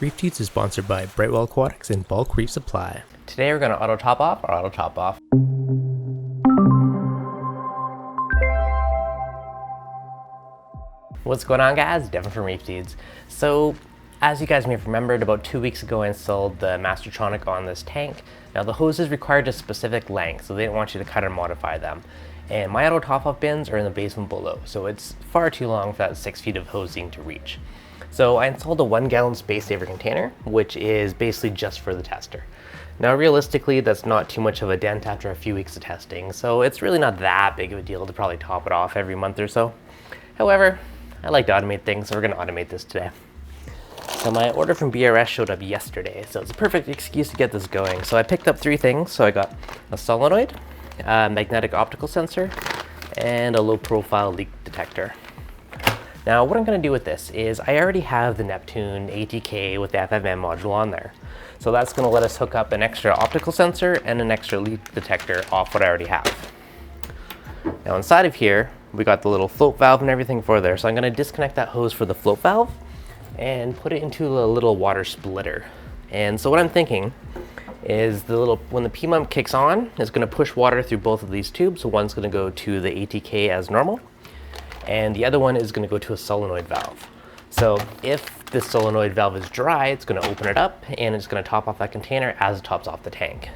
ReefDudes is sponsored by Brightwell Aquatics and Bulk Reef Supply. Today we're going to auto top off or auto top off. What's going on, guys? Devin from ReefDudes. So, as you guys may have remembered, about 2 weeks ago I installed the Mastertronic on this tank. Now the hoses required a specific length, so they didn't want you to cut or modify them. And my auto top off bins are in the basement below, so it's far too long for that 6 feet of hosing to reach. So I installed a 1 gallon space saver container, which is basically just for the tester. Now realistically, that's not too much of a dent after a few weeks of testing, so it's really not that big of a deal to probably top it off every month or so. However, I like to automate things, so we're going to automate this today. So my order from BRS showed up yesterday, so it's a perfect excuse to get this going. So I picked up 3 things. So I got a solenoid, a magnetic optical sensor, and a low profile leak detector. Now what I'm going to do with this is I already have the Neptune ATK with the FMM module on there. So that's going to let us hook up an extra optical sensor and an extra leak detector off what I already have. Now inside of here, we got the little float valve and everything for there. So I'm going to disconnect that hose for the float valve and put it into a little water splitter. And so what I'm thinking is when the P-mump kicks on, it's going to push water through both of these tubes. So one's going to go to the ATK as normal, and the other one is going to go to a solenoid valve. So if this solenoid valve is dry, it's going to open it up and it's going to top off that container as it tops off the tank.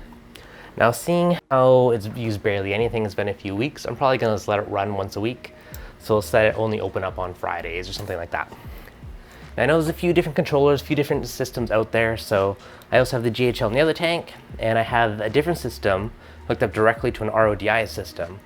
Now seeing how it's used barely anything, it's been a few weeks, I'm probably going to just let it run once a week. So we'll set it only open up on Fridays or something like that. Now I know there's a few different controllers, a few different systems out there. So I also have the GHL in the other tank, and I have a different system hooked up directly to an RODI system,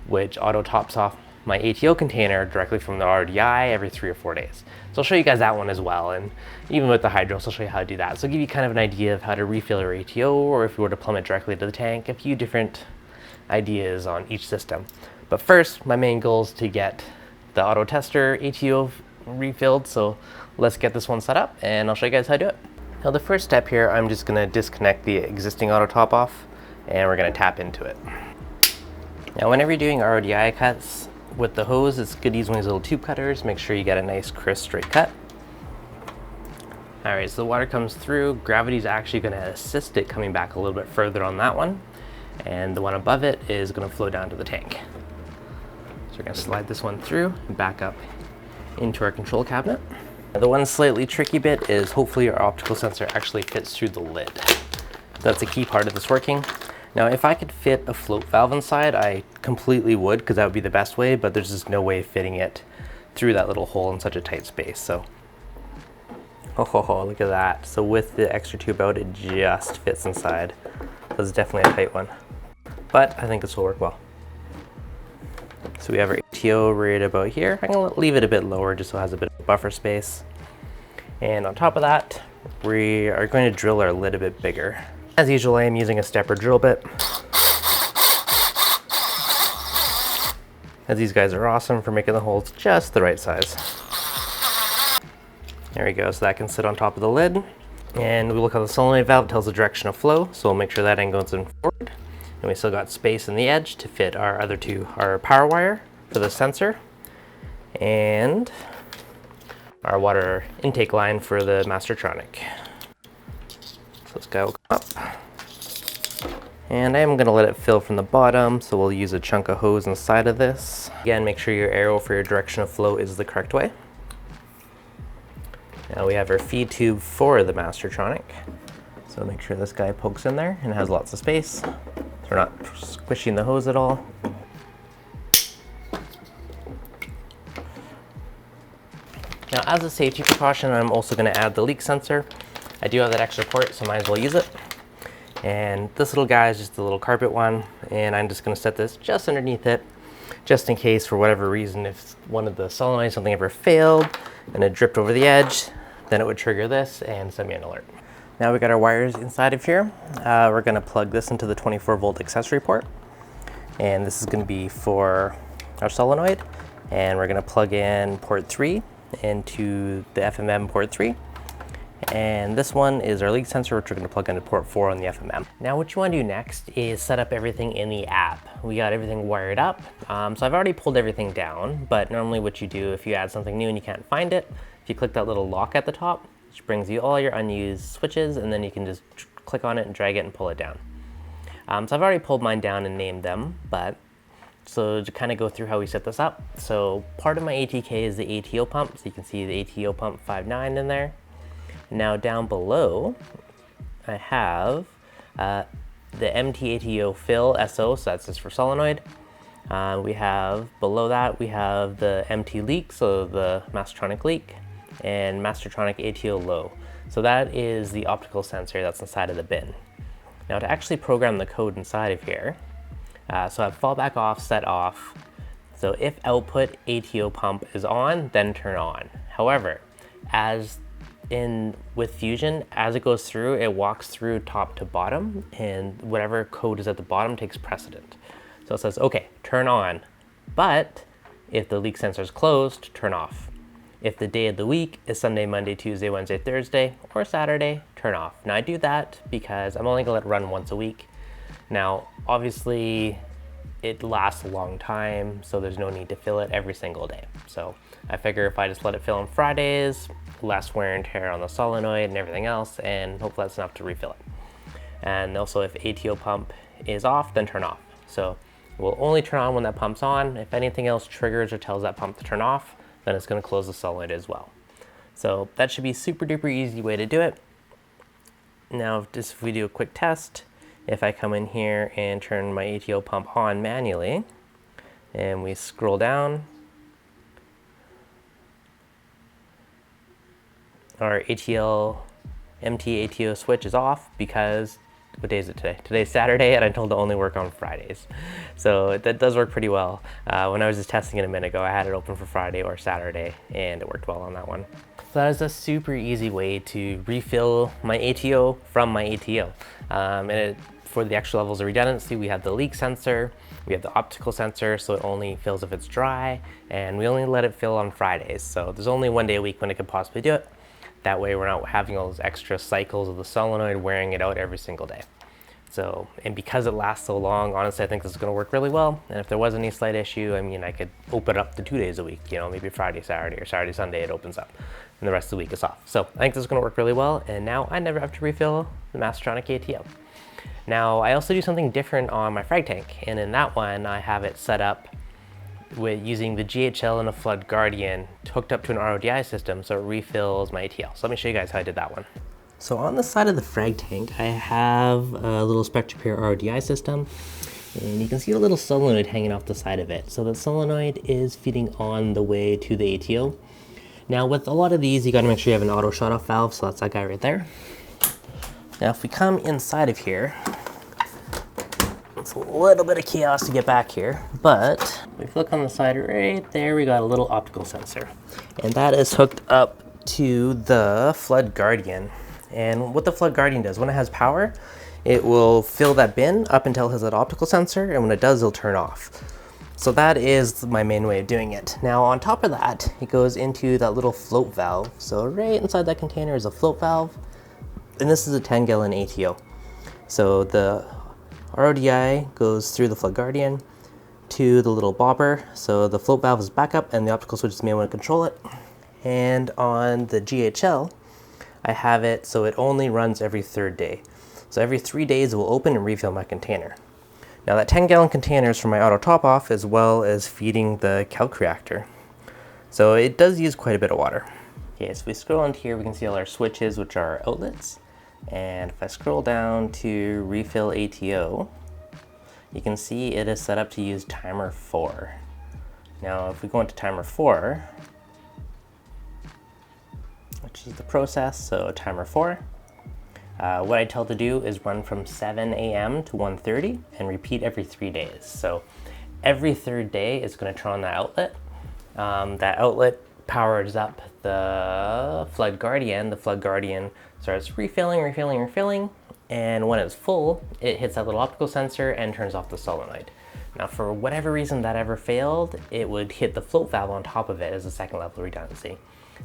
which auto tops off my ATO container directly from the RODI every 3 or 4 days. So I'll show you guys that one as well, and even with the hydros, I'll show you how to do that. So I'll give you kind of an idea of how to refill your ATO, or if you were to plumb it directly to the tank, a few different ideas on each system. But first, my main goal is to get the auto tester ATO refilled, so let's get this one set up and I'll show you guys how to do it. Now the first step here, I'm just going to disconnect the existing auto top off and we're going to tap into it. Now whenever you're doing RODI cuts with the hose, it's good to use one of these little tube cutters. Make sure you get a nice crisp straight cut. Alright, so the water comes through. Gravity is actually going to assist it coming back a little bit further on that one, and the one above it is going to flow down to the tank. So we're going to slide this one through and back up into our control cabinet. The one slightly tricky bit is hopefully our optical sensor actually fits through the lid. That's a key part of this working. Now if I could fit a float valve inside, I completely would, because that would be the best way, but there's just no way of fitting it through that little hole in such a tight space. So, oh, look at that. So with the extra tube out, it just fits inside. That's definitely a tight one, but I think this will work well. So we have our ATO right about here. I'm going to leave it a bit lower just so it has a bit of buffer space. And on top of that, we are going to drill our lid a bit bigger. As usual, I am using a stepper drill bit, as these guys are awesome for making the holes just the right size. There we go, so that can sit on top of the lid. And we look at the solenoid valve, it tells the direction of flow, so we'll make sure that end goes in forward. And we still got space in the edge to fit our other two, our power wire for the sensor and our water intake line for the Mastertronic. So this guy will come up. And I am going to let it fill from the bottom, so we'll use a chunk of hose inside of this. Again, make sure your arrow for your direction of flow is the correct way. Now we have our feed tube for the Mastertronic. So make sure this guy pokes in there and has lots of space, so we're not squishing the hose at all. Now as a safety precaution, I'm also going to add the leak sensor. I do have that extra port, so I might as well use it. And this little guy is just a little carpet one, and I'm just going to set this just underneath it, just in case for whatever reason, if one of the solenoids, something ever failed and it dripped over the edge, then it would trigger this and send me an alert. Now we got our wires inside of here. We're going to plug this into the 24-volt accessory port, and this is going to be for our solenoid, and we're going to plug in port 3 into the FMM port 3. And this one is our leak sensor, which we're going to plug into port 4 on the FMM. Now what you want to do next is set up everything in the app. We got everything wired up. So I've already pulled everything down, but normally what you do if you add something new and you can't find it, if you click that little lock at the top, which brings you all your unused switches, and then you can just click on it and drag it and pull it down. So I've already pulled mine down and named them, but so to kind of go through how we set this up. So part of my ATK is the ATO pump, so you can see the ATO pump 5.9 in there. Now down below, I have the MT-ATO fill SO, so that's just for solenoid. We have, below that, we have the MT leak, so the Mastertronic leak, and Mastertronic ATO low. So that is the optical sensor that's inside of the bin. Now to actually program the code inside of here, so I have fallback off, set off. So if output ATO pump is on, then turn on. However, with Fusion, as it goes through, it walks through top to bottom, and whatever code is at the bottom takes precedent. So it says, okay, turn on, but if the leak sensor is closed, turn off. If the day of the week is Sunday, Monday, Tuesday, Wednesday, Thursday, or Saturday, turn off. Now I do that because I'm only gonna let it run once a week. Now, obviously, it lasts a long time, so there's no need to fill it every single day. So I figure if I just let it fill on Fridays, less wear and tear on the solenoid and everything else, and hopefully that's enough to refill it. And also if ATO pump is off, then turn off. So it will only turn on when that pump's on. If anything else triggers or tells that pump to turn off, then it's gonna close the solenoid as well. So that should be a super duper easy way to do it. Now, if we do a quick test, if I come in here and turn my ATO pump on manually, and we scroll down, our MT-ATO switch is off because, what day is it today? Today's Saturday, and I'm told to only work on Fridays. So that does work pretty well. When I was just testing it a minute ago, I had it open for Friday or Saturday, and it worked well on that one. So that is a super easy way to refill my ATO from my ATO. For the extra levels of redundancy, we have the leak sensor, we have the optical sensor, so it only fills if it's dry, and we only let it fill on Fridays. So there's only one day a week when it could possibly do it. That way we're not having all those extra cycles of the solenoid wearing it out every single day. So, and because it lasts so long, honestly, I think this is gonna work really well. And if there was any slight issue, I mean, I could open up to 2 days a week, you know, maybe Friday, Saturday, or Saturday, Sunday, it opens up, and the rest of the week is off. So I think this is gonna work really well, and now I never have to refill the Mastertronic ATO. Now, I also do something different on my frag tank, and in that one, I have it set up with using the GHL and a Flood Guardian hooked up to an RODI system, so it refills my ATL. So let me show you guys how I did that one. So on the side of the frag tank, I have a little SpectraPair RODI system, and you can see a little solenoid hanging off the side of it. So the solenoid is feeding on the way to the ATO. Now with a lot of these, you gotta make sure you have an auto shut-off valve, so that's that guy right there. Now if we come inside of here, it's a little bit of chaos to get back here, but if we look on the side right there, we got a little optical sensor, and that is hooked up to the Flood Guardian. And what the Flood Guardian does, when it has power, it will fill that bin up until it has that optical sensor, and when it does, it'll turn off. So that is my main way of doing it. Now on top of that, it goes into that little float valve. So right inside that container is a float valve, and this is a 10-gallon ATO. So the RODI goes through the Flood Guardian to the little bobber. So the float valve is back up, and the optical switch is the main one to control it. And on the GHL, I have it so it only runs every 3rd day. So every 3 days it will open and refill my container. Now that 10-gallon container is for my auto top off, as well as feeding the calc reactor. So it does use quite a bit of water. Okay, so if we scroll into here, we can see all our switches, which are outlets. And if I scroll down to refill ATO, you can see it is set up to use timer 4. Now if we go into timer 4, which is the process, so timer 4. What I tell it to do is run from 7 a.m. to 1:30 and repeat every 3 days. So every 3rd day it's going to turn on that outlet. That outlet powers up the Flood Guardian. The Flood Guardian starts refilling, and when it's full, it hits that little optical sensor and turns off the solenoid. Now, for whatever reason that ever failed, it would hit the float valve on top of it as a 2nd level of redundancy.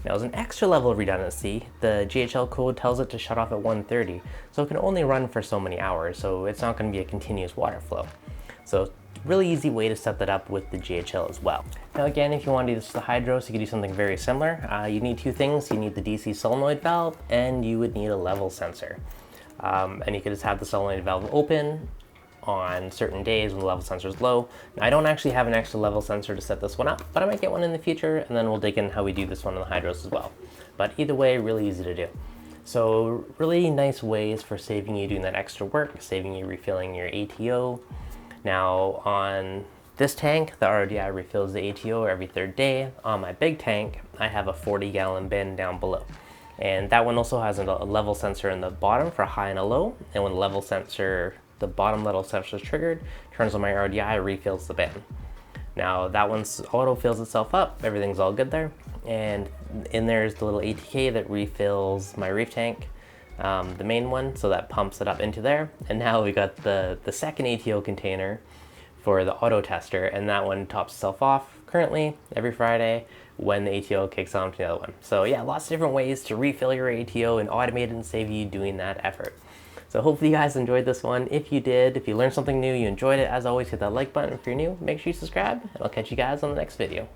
Now, as an extra level of redundancy, the GHL code tells it to shut off at 1:30, so it can only run for so many hours, so it's not going to be a continuous water flow. So really easy way to set that up with the GHL as well. Now again, if you want to do this with the hydros, you can do something very similar. You need two things. You need the DC solenoid valve and you would need a level sensor. And you could just have the solenoid valve open on certain days when the level sensor is low. Now, I don't actually have an extra level sensor to set this one up, but I might get one in the future, and then we'll dig in how we do this one on the hydros as well. But either way, really easy to do. So really nice ways for saving you doing that extra work, saving you refilling your ATO. Now on this tank, the RODI refills the ATO every third day. On my big tank, I have a 40-gallon bin down below. And that one also has a level sensor in the bottom for a high and a low. And when the bottom level sensor is triggered, turns on my RODI, refills the bin. Now that one's auto fills itself up, everything's all good there. And in there is the little ATK that refills my reef tank, the main one, so that pumps it up into there. And now we got the second ATO container for the auto tester, and that one tops itself off currently every Friday when the ATO kicks on to the other one. So yeah, lots of different ways to refill your ATO and automate it and save you doing that effort. So hopefully you guys enjoyed this one. If you did, if you learned something new, you enjoyed it, as always, hit that like button. If you're new, make sure you subscribe, and I'll catch you guys on the next video.